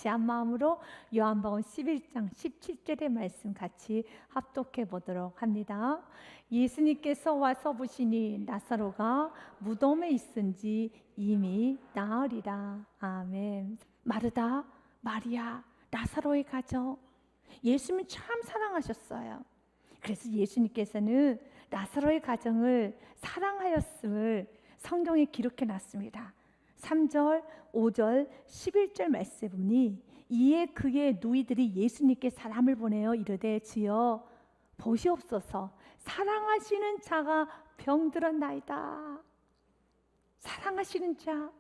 같이 한 마음으로 요한복음 11장 17절의 말씀 같이 합독해 보도록 합니다. 예수님께서 와서 보시니 나사로가 무덤에 있은지 이미 나으리라. 아멘. 마르다, 마리아, 나사로의 가정, 예수님 참 사랑하셨어요. 그래서 예수님께서는 나사로의 가정을 사랑하였음을 성경에 기록해 놨습니다. 3절, 5절, 11절 말씀에 보니 이에 그의 누이들이 예수님께 사람을 보내어 이르되 주여 보시옵소서 사랑하시는 자가 병들었나이다. 사랑하시는 자,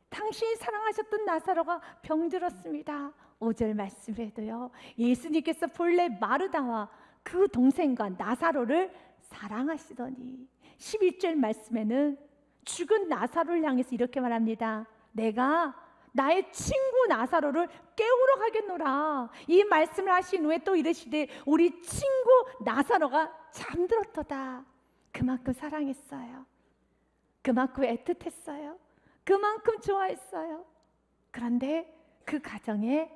당신이 사랑하셨던 나사로가 병들었습니다. 5절 말씀에도요, 예수님께서 본래 마르다와 그 동생과 나사로를 사랑하시더니 11절 말씀에는 죽은 나사로를 향해서 이렇게 말합니다. 내가 나의 친구 나사로를 깨우러 가겠노라. 이 말씀을 하신 후에 또 이르시되 우리 친구 나사로가 잠들었도다. 그만큼 사랑했어요. 그만큼 애틋했어요. 그만큼 좋아했어요. 그런데 그 가정에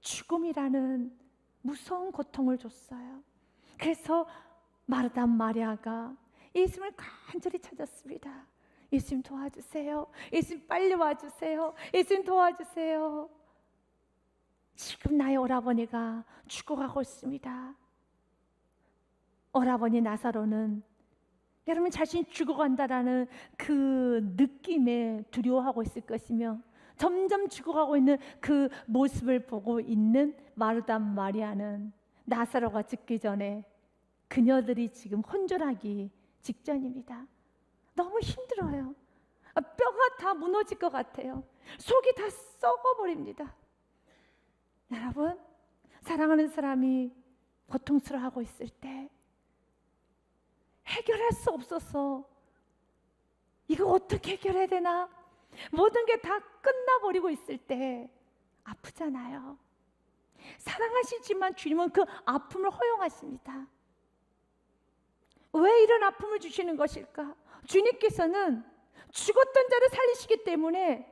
죽음이라는 무서운 고통을 줬어요. 그래서 마르다 마리아가 예수님을 간절히 찾았습니다. 예수님 도와주세요. 예수님 빨리 와주세요. 예수님 도와주세요. 지금 나의 오라버니가 죽어가고 있습니다. 오라버니 나사로는 여러분 자신이 죽어간다라는 그 느낌에 두려워하고 있을 것이며 점점 죽어가고 있는 그 모습을 보고 있는 마르다 마리아는 나사로가 죽기 전에 그녀들이 지금 혼절하기 직전입니다. 너무 힘들어요. 뼈가 다 무너질 것 같아요. 속이 다 썩어버립니다. 여러분, 사랑하는 사람이 고통스러워하고 있을 때 해결할 수 없어서 이거 어떻게 해결해야 되나? 모든 게 다 끝나버리고 있을 때 아프잖아요. 사랑하시지만 주님은 그 아픔을 허용하십니다. 왜 이런 아픔을 주시는 것일까? 주님께서는 죽었던 자를 살리시기 때문에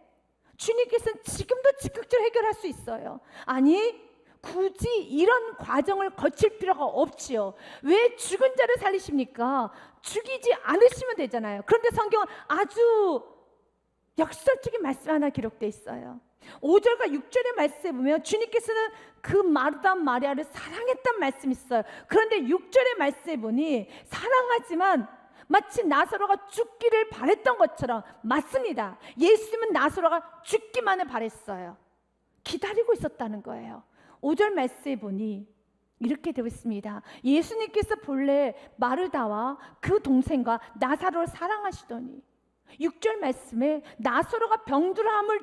주님께서는 지금도 즉각적으로 해결할 수 있어요. 아니, 굳이 이런 과정을 거칠 필요가 없지요. 왜 죽은 자를 살리십니까? 죽이지 않으시면 되잖아요. 그런데 성경은 아주 역설적인 말씀 하나 기록되어 있어요. 5절과 6절의 말씀에 보면 주님께서는 그 마르다 마리아를 사랑했단 말씀이 있어요. 그런데 6절의 말씀에 보니 사랑하지만 마치 나사로가 죽기를 바랬던 것처럼, 맞습니다. 예수님은 나사로가 죽기만을 바랬어요. 기다리고 있었다는 거예요. 5절 말씀에 보니 이렇게 되어 있습니다. 예수님께서 본래 마르다와 그 동생과 나사로를 사랑하시더니 6절 말씀에 나사로가 병들어함을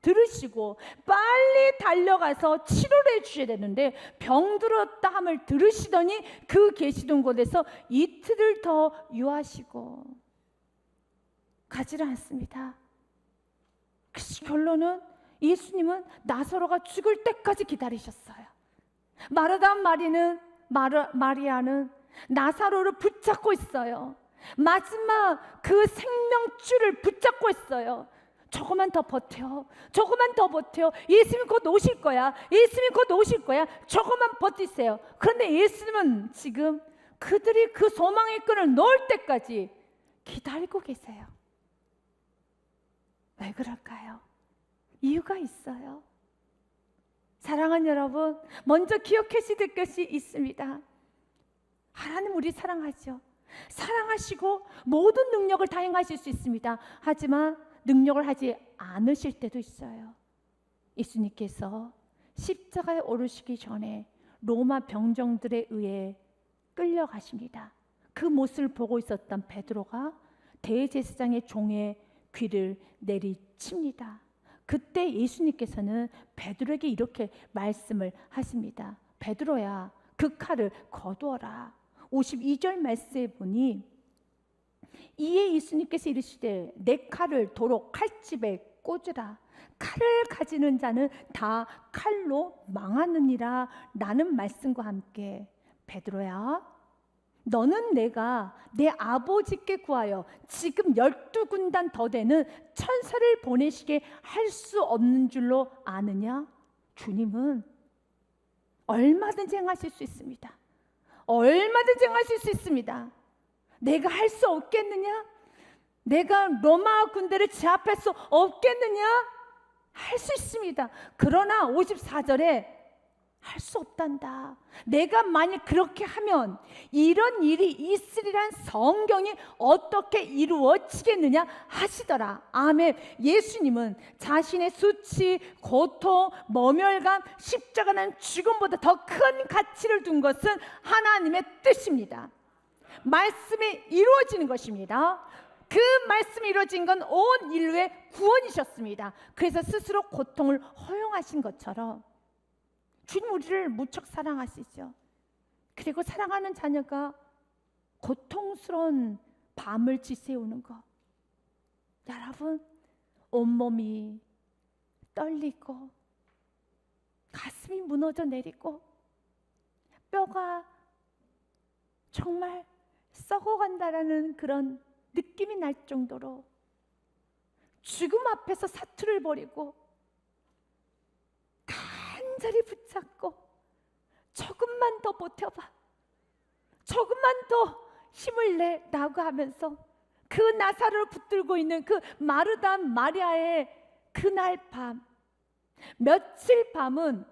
들으시고 빨리 달려가서 치료를 해주셔야 되는데 병들었다 함을 들으시더니 그 계시던 곳에서 이틀을 더 유하시고 가지를 않습니다. 그래서 결론은 예수님은 나사로가 죽을 때까지 기다리셨어요. 마르다 마리아는 나사로를 붙잡고 있어요. 마지막 그 생명줄을 붙잡고 있어요. 조금만 더 버텨. 조금만 더 버텨. 예수님 곧 오실 거야. 예수님 곧 오실 거야. 조금만 버티세요. 그런데 예수님은 지금 그들이 그 소망의 끈을 놓을 때까지 기다리고 계세요. 왜 그럴까요? 이유가 있어요. 사랑하는 여러분, 먼저 기억하셔야 될 것이 있습니다. 하나님 우리 사랑하죠. 사랑하시고 모든 능력을 다 행하실 수 있습니다. 하지만 능력을 하지 않으실 때도 있어요. 예수님께서 십자가에 오르시기 전에 로마 병정들에 의해 끌려가십니다. 그 모습을 보고 있었던 베드로가 대제사장의 종의 귀를 내리칩니다. 그때 예수님께서는 베드로에게 이렇게 말씀을 하십니다. 베드로야, 그 칼을 거두어라. 52절 말씀에 보니 이에 예수님께서 이르시되 내 칼을 도로 칼집에 꽂으라. 칼을 가지는 자는 다 칼로 망하느니라 라는 말씀과 함께 베드로야, 너는 내가 내 아버지께 구하여 지금 12군단 더 되는 천사를 보내시게 할 수 없는 줄로 아느냐? 주님은 얼마든지 행하실 수 있습니다. 얼마든지 행하실 수 있습니다. 내가 할 수 없겠느냐? 내가 로마 군대를 제압할 수 없겠느냐? 할 수 있습니다. 그러나 54절에 할 수 없단다. 내가 만약 그렇게 하면 이런 일이 있으리란 성경이 어떻게 이루어지겠느냐 하시더라. 아멘. 예수님은 자신의 수치, 고통, 모멸감, 십자가는 죽음보다 더 큰 가치를 둔 것은 하나님의 뜻입니다. 말씀이 이루어지는 것입니다. 그 말씀이 이루어진 건 온 인류의 구원이셨습니다. 그래서 스스로 고통을 허용하신 것처럼 주님 우리를 무척 사랑하시죠. 그리고 사랑하는 자녀가 고통스러운 밤을 지새우는 것, 여러분 온몸이 떨리고 가슴이 무너져 내리고 뼈가 정말 썩어간다라는 그런 느낌이 날 정도로 죽음 앞에서 사투를 벌이고 간절히 붙잡고 조금만 더 버텨봐, 조금만 더 힘을 내라고 하면서 그 나사로를 붙들고 있는 그 마르다 마리아의 그날 밤, 며칠 밤은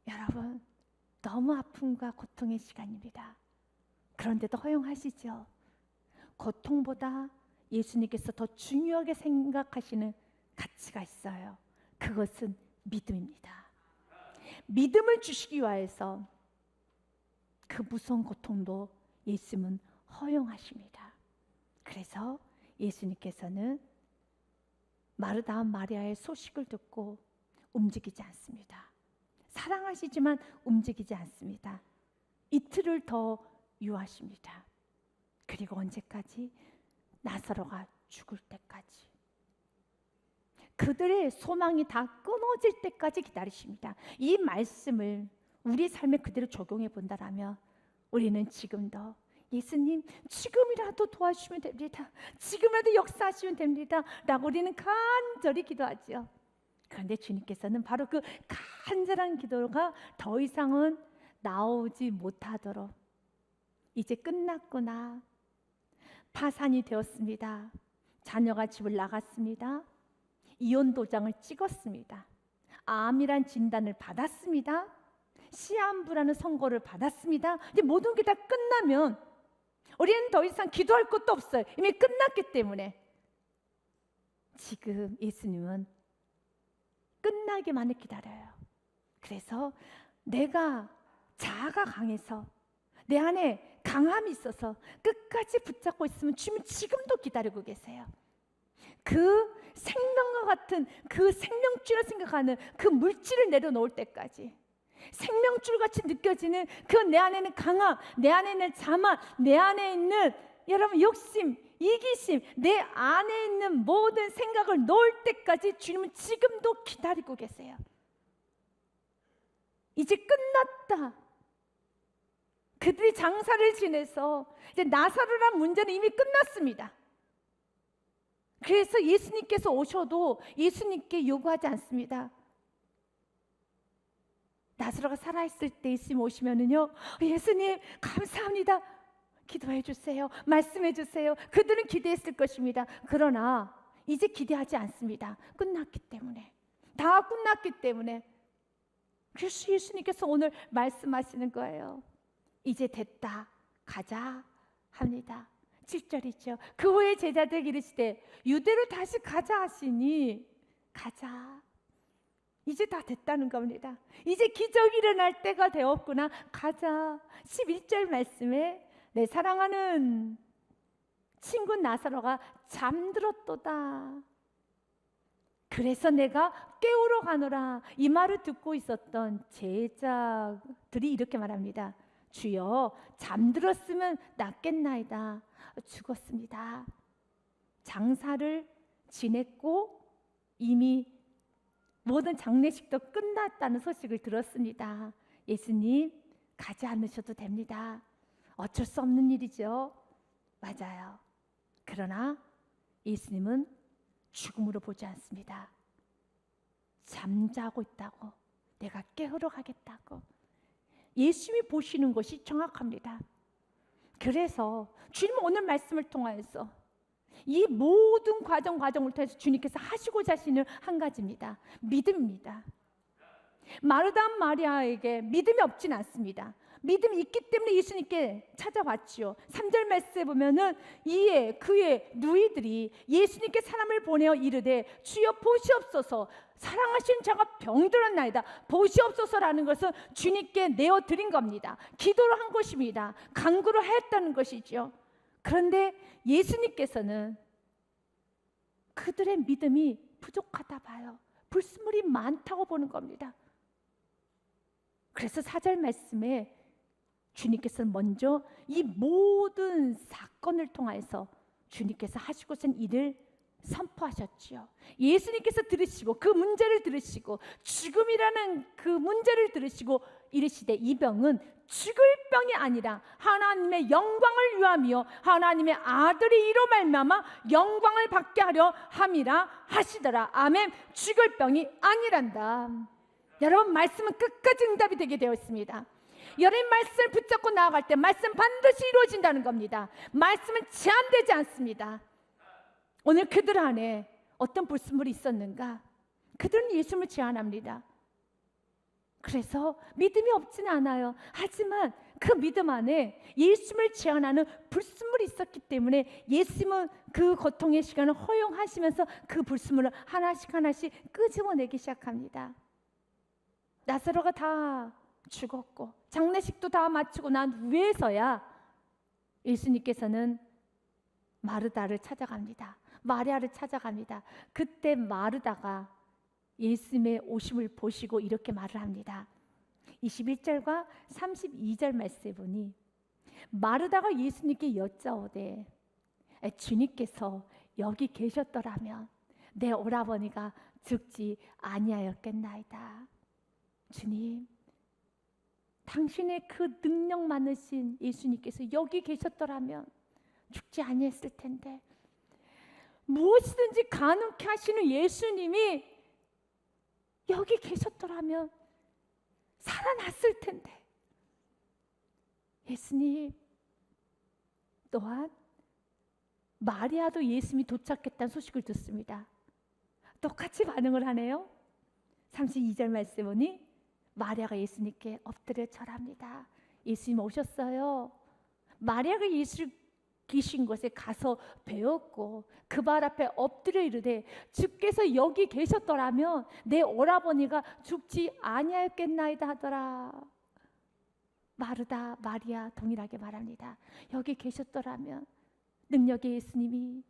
여러분 너무 아픔과 고통의 시간입니다. 그런데도 허용하시죠. 고통보다 예수님께서 더 중요하게 생각하시는 가치가 있어요. 그것은 믿음입니다. 믿음을 주시기 위해서 그 무서운 고통도 예수님은 허용하십니다. 그래서 예수님께서는 마르다 마리아의 소식을 듣고 움직이지 않습니다. 사랑하시지만 움직이지 않습니다. 이틀을 더 유하십니다. 그리고 언제까지? 나사로가 죽을 때까지, 그들의 소망이 다 끊어질 때까지 기다리십니다. 이 말씀을 우리 삶에 그대로 적용해 본다라면 우리는 지금도 예수님 지금이라도 도와주시면 됩니다, 지금이라도 역사하시면 됩니다 라고 우리는 간절히 기도하죠. 그런데 주님께서는 바로 그 간절한 기도가 더 이상은 나오지 못하도록 이제 끝났구나, 파산이 되었습니다, 자녀가 집을 나갔습니다, 이혼 도장을 찍었습니다, 암이란 진단을 받았습니다, 시한부라는 선고를 받았습니다. 이제 모든 게 다 끝나면 우리는 더 이상 기도할 것도 없어요. 이미 끝났기 때문에. 지금 예수님은 끝나기만을 기다려요. 그래서 내가 자아가 강해서 내 안에 강함이 있어서 끝까지 붙잡고 있으면 주님은 지금도 기다리고 계세요. 그 생명과 같은 그 생명줄을 생각하는 그 물질을 내려놓을 때까지, 생명줄같이 느껴지는 그 내 안에 있는 강함, 내 안에 있는 자만, 내 안에 있는 여러분 욕심, 이기심, 내 안에 있는 모든 생각을 놓을 때까지 주님은 지금도 기다리고 계세요. 이제 끝났다. 그들이 장사를 지내서 이제 나사로란 문제는 이미 끝났습니다. 그래서 예수님께서 오셔도 예수님께 요구하지 않습니다. 나사로가 살아있을 때 예수님 오시면은요, 예수님 감사합니다, 기도해 주세요, 말씀해 주세요. 그들은 기대했을 것입니다. 그러나 이제 기대하지 않습니다. 끝났기 때문에, 다 끝났기 때문에. 그래서 예수님께서 오늘 말씀하시는 거예요. 이제 됐다, 가자 합니다. 7절이죠. 그 후에 제자들 이르시되 유대로 다시 가자 하시니, 가자, 이제 다 됐다는 겁니다. 이제 기적이 일어날 때가 되었구나, 가자. 11절 말씀에 내 사랑하는 친구 나사로가 잠들었도다. 그래서 내가 깨우러 가노라. 이 말을 듣고 있었던 제자들이 이렇게 말합니다. 주여, 잠들었으면 낫겠나이다. 죽었습니다. 장사를 지냈고 이미 모든 장례식도 끝났다는 소식을 들었습니다. 예수님 가지 않으셔도 됩니다. 어쩔 수 없는 일이죠. 맞아요. 그러나 예수님은 죽음으로 보지 않습니다. 잠자고 있다고, 내가 깨우러 가겠다고. 예수님이 보시는 것이 정확합니다. 그래서 주님은 오늘 말씀을 통하여서 이 모든 과정을 통해서 주님께서 하시고자 하시는 한 가지입니다. 믿음입니다. 마르다 마리아에게 믿음이 없진 않습니다. 믿음이 있기 때문에 예수님께 찾아왔지요. 3절 말씀에 보면은 이에 그의 누이들이 예수님께 사람을 보내어 이르되 주여 보시옵소서, 사랑하신 자가 병들었나이다. 보시옵소서라는 것은 주님께 내어드린 겁니다. 기도를 한 것입니다. 간구를 했다는 것이죠. 그런데 예수님께서는 그들의 믿음이 부족하다 봐요. 불순물이 많다고 보는 겁니다. 그래서 4절 말씀에 주님께서는 먼저 이 모든 사건을 통해서 주님께서 하시고자 하는 일을 선포하셨지요. 예수님께서 들으시고 그 문제를 들으시고 죽음이라는 그 문제를 들으시고 이르시되 이 병은 죽을 병이 아니라 하나님의 영광을 위함이요 하나님의 아들이 이로 말미암아 영광을 받게 하려 함이라 하시더라. 아멘. 죽을 병이 아니란다. 여러분, 말씀은 끝까지 응답이 되게 되어 있습니다. 여러분, 말씀을 붙잡고 나아갈 때 말씀 반드시 이루어진다는 겁니다. 말씀은 제한되지 않습니다. 오늘 그들 안에 어떤 불순물이 있었는가? 그들은 예수님을 제한합니다. 그래서 믿음이 없지는 않아요. 하지만 그 믿음 안에 예수님을 제한하는 불순물이 있었기 때문에 예수님은 그 고통의 시간을 허용하시면서 그 불순물을 하나씩 끄집어내기 시작합니다. 나사로가 다 죽었고 장례식도 다 마치고 난 후에서야 예수님께서는 마르다를 찾아갑니다. 마리아를 찾아갑니다. 그때 마르다가 예수님의 오심을 보시고 이렇게 말을 합니다. 21절과 32절 말씀에 보니 마르다가 예수님께 여짜오되 주님께서 여기 계셨더라면 내 오라버니가 죽지 아니하였겠나이다. 주님, 당신의 그 능력 많으신 예수님께서 여기 계셨더라면 죽지 아니했을 텐데, 무엇이든지 가능케 하시는 예수님이 여기 계셨더라면 살아났을 텐데. 예수님 또한 마리아도 예수님이 도착했다는 소식을 듣습니다. 똑같이 반응을 하네요. 32절 말씀에 보니 마리아가 예수님께 엎드려 절합니다. 예수님 오셨어요. 마리아가 예수 계신 곳에 가서 배웠고 그 발 앞에 엎드려 이르되 주께서 여기 계셨더라면 내 오라버니가 죽지 아니하였겠나이다 하더라. 마르다, 마리아 동일하게 말합니다. 여기 계셨더라면, 능력의 예수님이,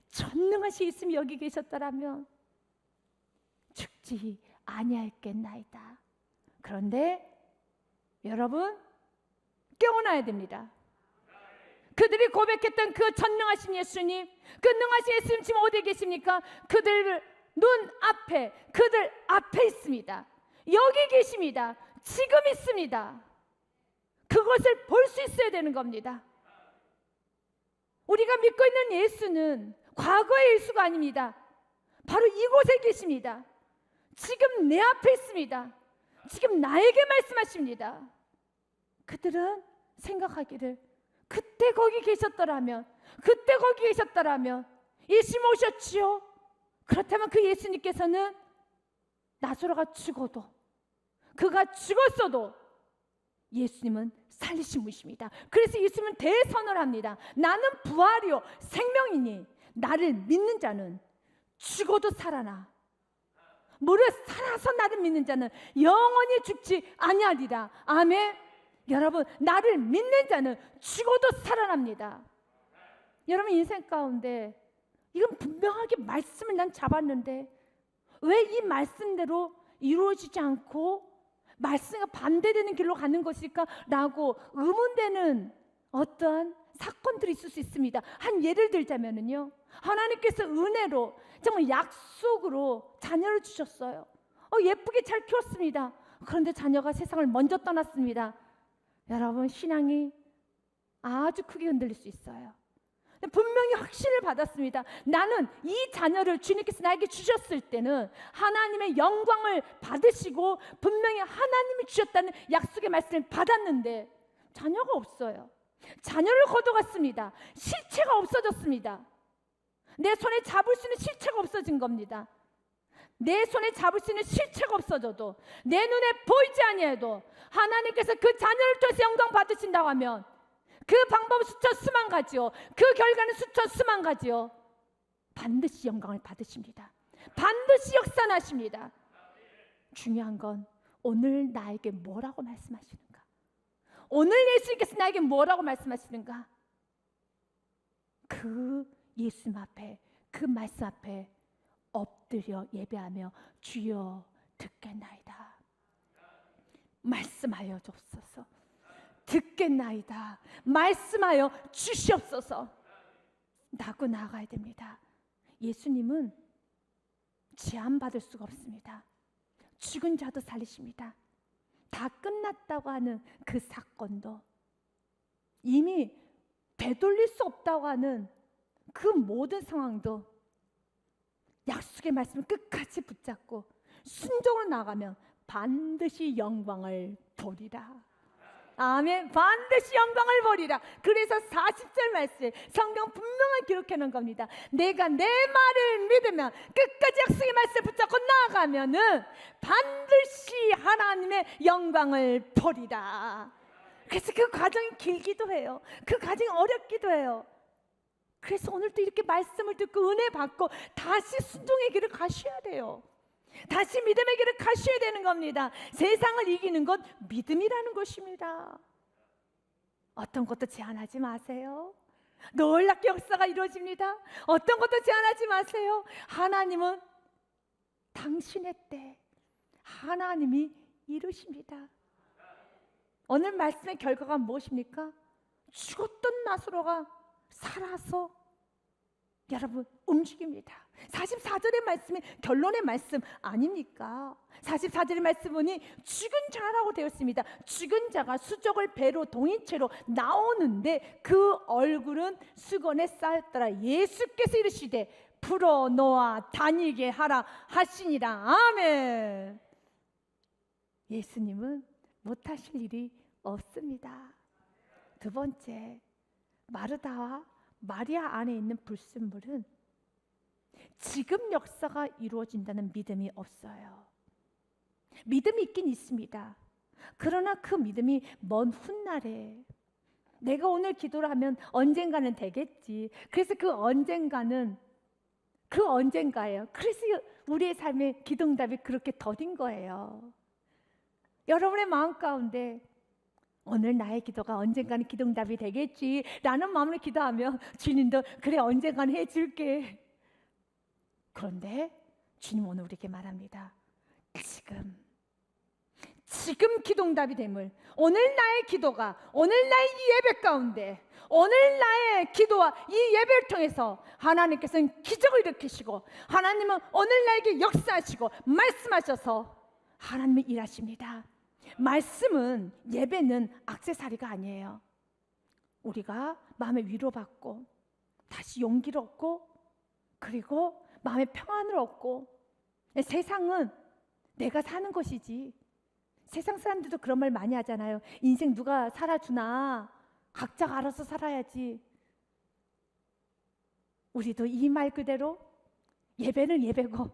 전능하신 예수님이 여기 계셨더라면 죽지 아니하였겠나이다. 그런데 여러분, 깨어나야 됩니다. 그들이 고백했던 그 전능하신 예수님, 그 능하신 예수님 지금 어디에 계십니까? 그들 눈앞에, 그들 앞에 있습니다. 여기 계십니다. 지금 있습니다. 그것을 볼 수 있어야 되는 겁니다. 우리가 믿고 있는 예수는 과거의 예수가 아닙니다. 바로 이곳에 계십니다. 지금 내 앞에 있습니다. 지금 나에게 말씀하십니다. 그들은 생각하기를 그때 거기 계셨더라면, 그때 거기 계셨더라면 예수님 오셨지요. 그렇다면 그 예수님께서는 나사로가 죽어도, 그가 죽었어도 예수님은 살리신 분이십니다. 그래서 예수님은 대선을 합니다. 나는 부활이요 생명이니 나를 믿는 자는 죽어도 살아나, 무릇 살아서 나를 믿는 자는 영원히 죽지 아니하리라. 아멘. 여러분, 나를 믿는 자는 죽어도 살아납니다. 여러분, 인생 가운데 이건 분명하게 말씀을 난 잡았는데 왜 이 말씀대로 이루어지지 않고 말씀과 반대되는 길로 가는 것일까? 라고 의문되는 어떠한 사건들이 있을 수 있습니다. 한 예를 들자면요, 하나님께서 은혜로 정말 약속으로 자녀를 주셨어요. 예쁘게 잘 키웠습니다. 그런데 자녀가 세상을 먼저 떠났습니다. 여러분, 신앙이 아주 크게 흔들릴 수 있어요. 분명히 확신을 받았습니다. 나는 이 자녀를 주님께서 나에게 주셨을 때는 하나님의 영광을 받으시고 분명히 하나님이 주셨다는 약속의 말씀을 받았는데 자녀가 없어요. 자녀를 거둬갔습니다. 실체가 없어졌습니다. 내 손에 잡을 수 있는 실체가 없어진 겁니다. 내 손에 잡을 수 있는 실체가 없어져도, 내 눈에 보이지 아니해도 하나님께서 그 자녀를 통해서 영광 받으신다고 하면 그 방법은 수천 수만 가지요. 그 결과는 수천 수만 가지요. 반드시 영광을 받으십니다. 반드시 역사하십니다. 중요한 건 오늘 나에게 뭐라고 말씀하시는가? 오늘 예수님께서 나에게 뭐라고 말씀하시는가? 그 예수님 앞에, 그 말씀 앞에 엎드려 예배하며 주여 듣겠나이다. 말씀하여 주옵소서. 듣겠나이다. 말씀하여 주시옵소서. 나고 나아가야 됩니다. 예수님은 제한받을 수가 없습니다. 죽은 자도 살리십니다. 다 끝났다고 하는 그 사건도, 이미 되돌릴 수 없다고 하는 그 모든 상황도 약속의 말씀을 끝까지 붙잡고 순종을 나가면 반드시 영광을 보리라. 아멘. 반드시 영광을 보리라. 그래서 40절 말씀 성경 분명히 기록해 놓은 겁니다. 내가 내 말을 믿으면, 끝까지 약속의 말씀을 붙잡고 나아가면은 반드시 하나님의 영광을 보리라. 그래서 그 과정이 길기도 해요. 그 과정이 어렵기도 해요. 그래서 오늘도 이렇게 말씀을 듣고 은혜 받고 다시 순종의 길을 가셔야 돼요. 다시 믿음의 길을 가셔야 되는 겁니다. 세상을 이기는 건 믿음이라는 것입니다. 어떤 것도 제한하지 마세요. 놀랍게 역사가 이루어집니다. 어떤 것도 제한하지 마세요. 하나님은 당신의 때 하나님이 이루십니다. 오늘 말씀의 결과가 무엇입니까? 죽었던 나사로가 살아서 여러분 움직입니다. 44절의 말씀이 결론의 말씀 아닙니까? 44절의 말씀 보니 죽은 자라고 되어 있습니다. 죽은 자가 수족을 배로 동이채로 나오는데 그 얼굴은 수건에 쌓였더라. 예수께서 이르시되 풀어놓아 다니게 하라 하시니라. 아멘. 예수님은 못하실 일이 없습니다. 두 번째, 마르다와 마리아 안에 있는 불순물은 지금 역사가 이루어진다는 믿음이 없어요. 믿음이 있긴 있습니다. 그러나 그 믿음이 먼 훗날에 내가 오늘 기도를 하면 언젠가는 되겠지. 그래서 그 언젠가는 그 언젠가예요. 그래서 우리의 삶의 기도응답이 그렇게 더딘 거예요. 여러분의 마음 가운데 오늘 나의 기도가 언젠가는 기도응답이 되겠지 라는 마음으로 기도하면 주님도 그래 언젠가는 해줄게. 그런데 주님 오늘 우리에게 말합니다. 지금 기도응답이 됨을, 오늘 나의 기도가, 오늘 나의 이 예배 가운데, 오늘 나의 기도와 이 예배를 통해서 하나님께서는 기적을 일으키시고 하나님은 오늘 나에게 역사하시고 말씀하셔서 하나님이 일하십니다. 말씀은, 예배는 액세서리가 아니에요. 우리가 마음의 위로받고 다시 용기를 얻고 그리고 마음의 평안을 얻고, 세상은 내가 사는 것이지. 세상 사람들도 그런 말 많이 하잖아요. 인생 누가 살아주나, 각자가 알아서 살아야지. 우리도 이 말 그대로 예배는 예배고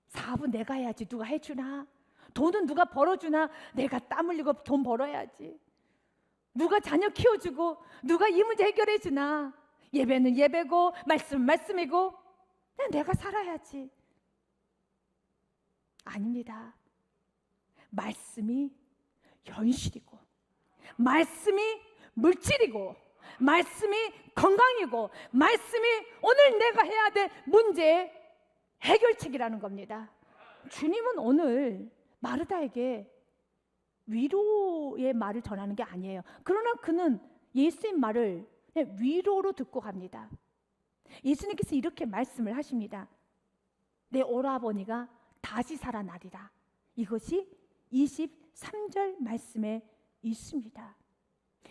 사업은 내가 해야지, 누가 해주나. 돈은 누가 벌어주나, 내가 땀 흘리고 돈 벌어야지. 누가 자녀 키워주고 누가 이 문제 해결해주나. 예배는 예배고 말씀은 말씀이고 그냥 내가 살아야지. 아닙니다. 말씀이 현실이고 말씀이 물질이고 말씀이 건강이고 말씀이 오늘 내가 해야 될 문제의 해결책이라는 겁니다. 주님은 오늘 마르다에게 위로의 말을 전하는 게 아니에요. 그러나 그는 예수님 말을 위로로 듣고 갑니다. 예수님께서 이렇게 말씀을 하십니다. 내 오라버니가 다시 살아나리라. 이것이 23절 말씀에 있습니다.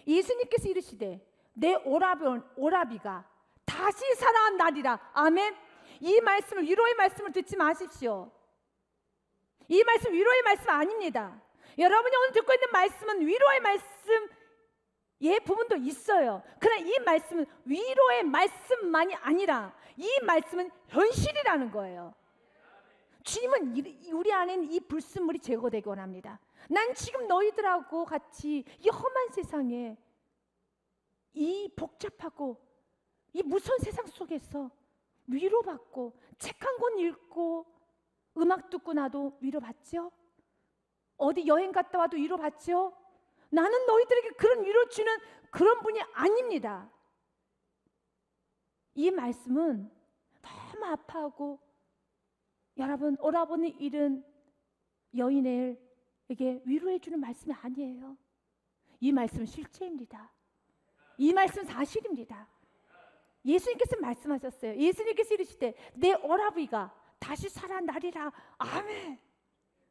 예수님께서 이르시되 내 오라비가 다시 살아나리라. 아멘. 이 말씀을, 위로의 말씀을 듣지 마십시오. 이 말씀 위로의 말씀 아닙니다. 여러분이 오늘 듣고 있는 말씀은 위로의 말씀의 부분도 있어요. 그러나 이 말씀은 위로의 말씀만이 아니라 이 말씀은 현실이라는 거예요. 주님은 우리 안에는 이 불순물이 제거되기 원합니다. 난 지금 너희들하고 같이 이 험한 세상에, 이 복잡하고 이 무서운 세상 속에서 위로받고 책 한 권 읽고 음악 듣고 나도 위로받죠? 어디 여행 갔다 와도 위로받죠? 나는 너희들에게 그런 위로 주는 그런 분이 아닙니다. 이 말씀은 너무 아파하고 여러분 오라버니 잃은 여인에게 위로해 주는 말씀이 아니에요. 이 말씀은 실체입니다. 이 말씀은 사실입니다. 예수님께서 말씀하셨어요. 예수님께서 이르시되 내 오라비가 다시 살아나리라. 아멘.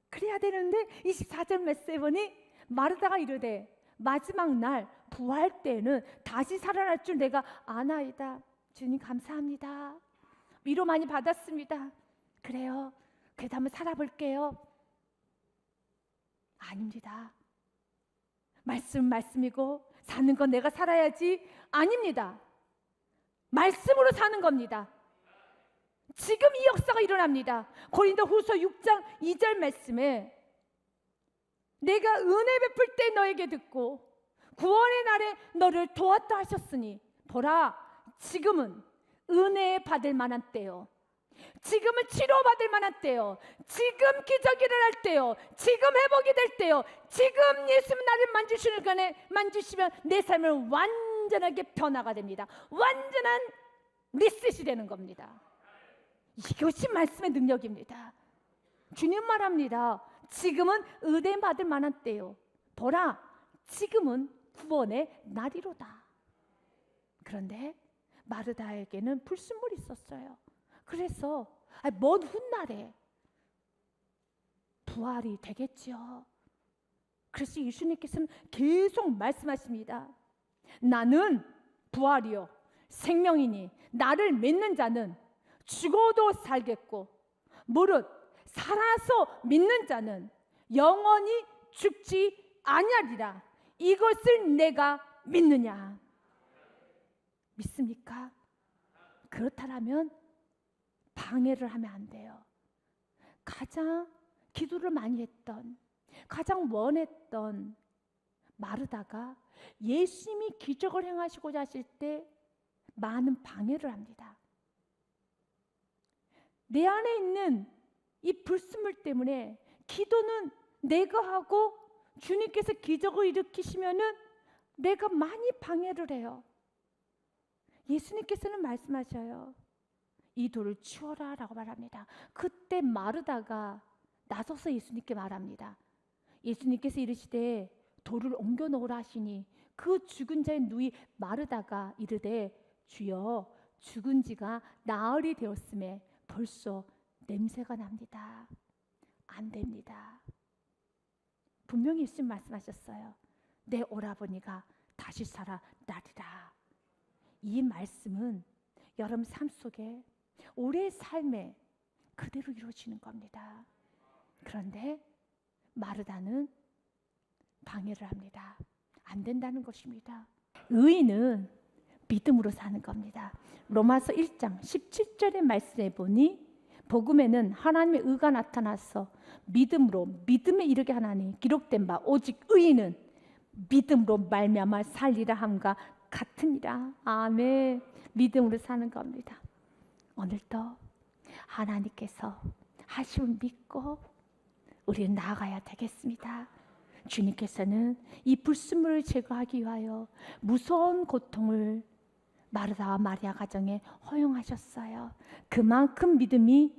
그래야 되는데 24절 말씀에 보니 마르다가 이르되 마지막 날 부활 때는 다시 살아날 줄 내가 아나이다. 주님 감사합니다. 위로 많이 받았습니다. 그래요. 그래도 한번 살아볼게요. 아닙니다. 말씀이고 사는 건 내가 살아야지. 아닙니다. 말씀으로 사는 겁니다. 지금 이 역사가 일어납니다. 고린도후서 6장 2절 말씀에 내가 은혜 베풀 때 너에게 듣고 구원의 날에 너를 도왔다 하셨으니 보라 지금은 은혜 받을 만한 때요. 지금은 치료받을 만한 때요. 지금 기적이 일어날 때요. 지금 회복이 될 때요. 지금 예수님 나를 만지시면 내 삶은 완전하게 변화가 됩니다. 완전한 리셋이 되는 겁니다. 이것이 말씀의 능력입니다. 주님 말합니다. 지금은 은혜 받을 만한 때요. 보라 지금은 구원의 날이로다. 그런데 마르다에게는 불순물이 있었어요. 그래서 먼 훗날에 부활이 되겠죠. 그래서 예수님께서는 계속 말씀하십니다. 나는 부활이요 생명이니 나를 믿는 자는 죽어도 살겠고 무릇 살아서 믿는 자는 영원히 죽지 아니하리라. 이것을 내가 믿느냐. 믿습니까? 그렇다면 방해를 하면 안 돼요. 가장 기도를 많이 했던, 가장 원했던 마르다가 예수님이 기적을 행하시고자 하실 때 많은 방해를 합니다. 내 안에 있는 이 불순물 때문에 기도는 내가 하고 주님께서 기적을 일으키시면은 내가 많이 방해를 해요. 예수님께서는 말씀하셔요. 이 돌을 치워라 라고 말합니다. 그때 마르다가 나서서 예수님께 말합니다. 예수님께서 이르시되 돌을 옮겨 놓으라 하시니 그 죽은 자의 누이 마르다가 이르되 주여 죽은 지가 나흘이 되었음에 벌써 냄새가 납니다. 안 됩니다. 분명히 예수님 말씀하셨어요. 내 오라버니가 다시 살아나리라. 이 말씀은 여러분 삶 속에 올해 삶에 그대로 이루어지는 겁니다. 그런데 마르다는 방해를 합니다. 안 된다는 것입니다. 의인은 믿음으로 사는 겁니다. 로마서 1장 17절의 말씀에 보니 복음에는 하나님의 의가 나타나서 믿음으로 믿음에 이르게 하나니 기록된 바 오직 의인은 믿음으로 말미암아 살리라 함과 같으니라. 아멘. 믿음으로 사는 겁니다. 오늘도 하나님께서 하심을 믿고 우리는 나아가야 되겠습니다. 주님께서는 이 불순물을 제거하기 위하여 무서운 고통을 마르다와 마리아 가정에 허용하셨어요. 그만큼 믿음이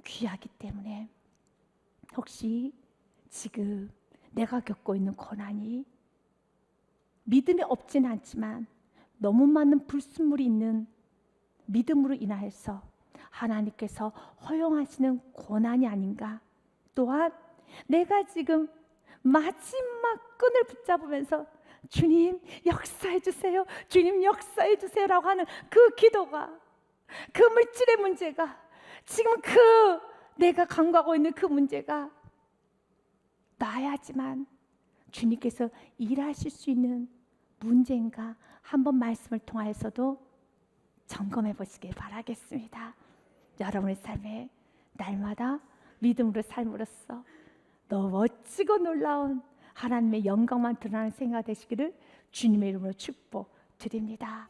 귀하기 때문에 혹시 지금 내가 겪고 있는 고난이 믿음이 없지는 않지만 너무 많은 불순물이 있는 믿음으로 인하여서 하나님께서 허용하시는 고난이 아닌가. 또한 내가 지금 마지막 끈을 붙잡으면서 주님 역사해 주세요, 주님 역사해 주세요라고 하는 그 기도가, 그 물질의 문제가, 지금 그 내가 간구하고 있는 그 문제가 나야지만 주님께서 일하실 수 있는 문제인가 한번 말씀을 통하여서도 점검해 보시길 바라겠습니다. 여러분의 삶에 날마다 믿음으로 삶으로써 너 멋지고 놀라운 하나님의 영광만 드러나는 생각 되시기를 주님의 이름으로 축복드립니다.